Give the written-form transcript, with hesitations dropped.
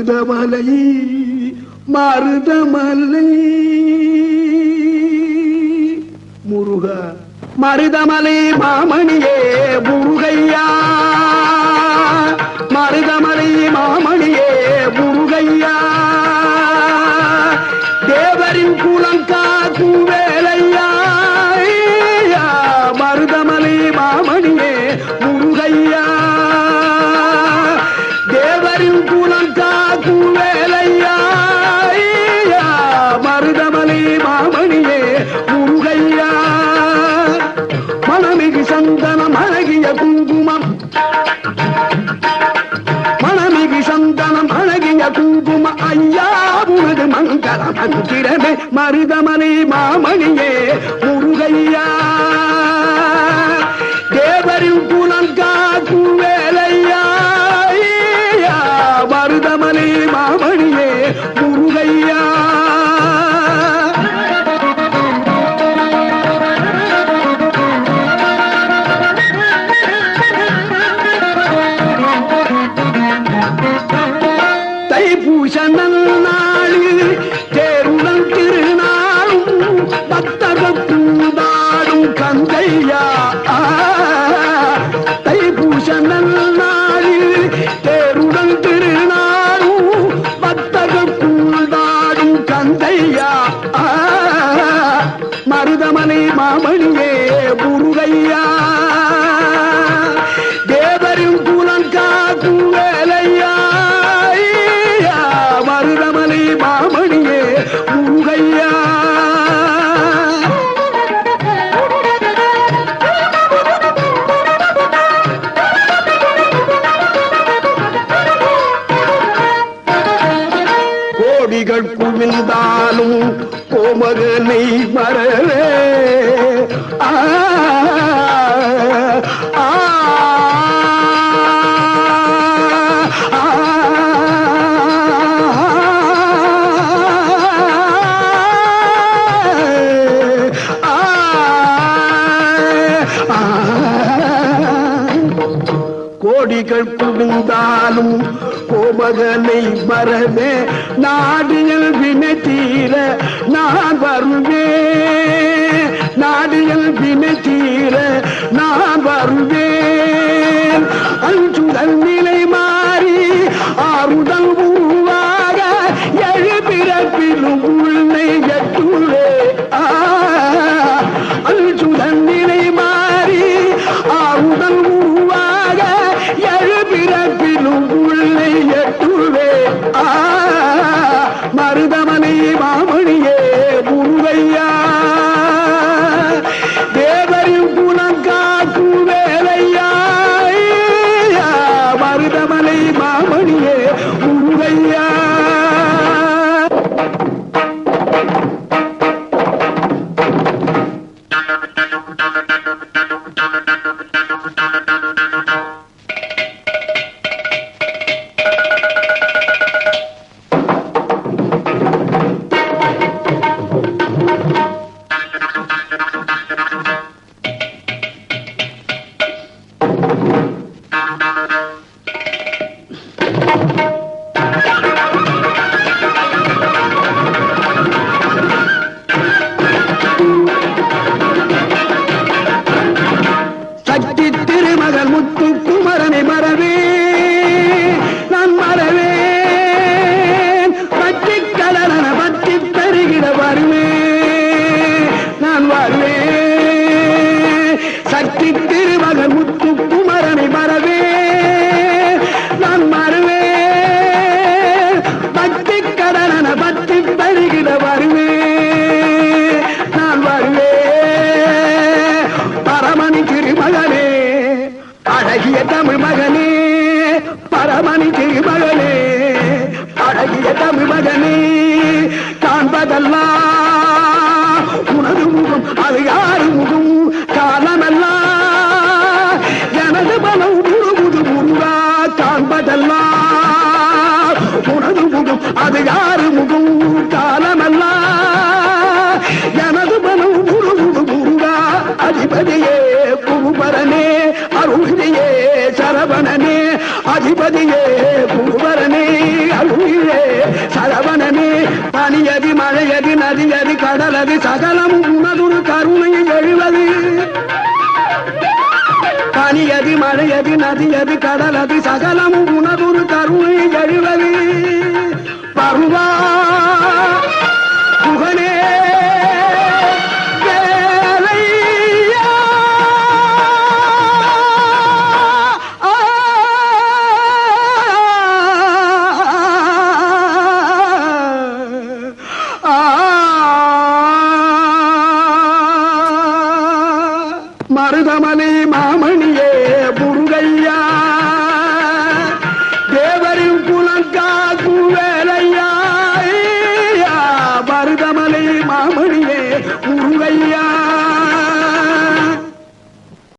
மருதமலை மருதமலை முருகா மருதமலை மாமணியே முருகையா மருதமலை மாமணியே முருகையா தேவரின் குலம் காக்கும் வேலையா மருதமலை மாமணியே முருகையா தேவரின் குலம் காக்கும் வேலையா மருதமலை மாமணியே முருகையா மணமிகு சந்தனம் அழகிய குங்குமம் மணமிகு சந்தனம் அழகிய குங்கும ஐயா உனது மங்கள மந்திரமே மருதமலை மாமணியே முருகையா தேவரின் குலம் காக்கும் வேலையா மருதமலை மாமணியே முருகையா தைப்பூச நன்னாளில் தேருடன் திருநாளும் பக்தர்கள் பூந்தாடும் கந்தையா தைப்பூச நன்னாளில் தேருடன் திருநாளும் பக்தர்கள் பூந்தாடும் கந்தையா மருதமலை மாமணியே முருகையா தேவரின் குலம் காக்கும் வேலையா மருதமலை மாமணியே முருகையா கோடிகள் குவிந்தாலும் கோமகனை மறவே கோடிகள் குவிந்தாலும் கோமகனை மறவே நாடியல் வினை தீர நான் வருவேன் நாடியல் வினை தீர நான் வருவேன் அஞ்சுதல் நிலை மாறி ஆறுதல் உருவாக எழுபிறப்பிலும் உன்னை எட்டுவே அஞ்சுதல் நிலை மாறி ஆறுதல் உருவாக எழுபிறப்பிலும் உன்னை எட்டுவே மருதமலை மாமணியே முருகையா தேவரின் குலம் காக்கும் வேலையா மருதமலை மாமணியே முருகையா சக்தி திருமகள் முத்து குமரனை மறவே நான் மறவேன் பற்றி கடலன பற்றி பெருகிட வருவேன் நான் வருவேன் சக்தி திருமகள் முத்து குமரனை மறவே நான் மறவேன் பற்றி கடலன பற்றி பெருகிட வருவேன் நான் வருவேன் பரமணி திருமகனே அழகிய தமிழ் மகனே பரமணி திருமகனே அழகிய தமிழ் மகனே காண்பதெல்லாம் உனது முகம் அது யாரு முகம் காலமெல்லாம் எனது பலம் முழுமுது முருகா காண்பதெல்லாம் உனது முகம் அது யாரு முகம் காலமெல்லாம் எனது பலம் முழுமுது முருகா அதிபதியே குருபரனே அருள்தியே சரவணனே அதிபதியே குருபரனே அருளிலே சரவணனே பனியதி மழையதி நதியதி கடலதி சகலமும் உனதுரு கருணையை எழுவது பனியதி மழையதி நதியதி கடலதி சகலமும் உனதுரு கருணையை எழுவது பருவா புகனே மருதமலை மாமணி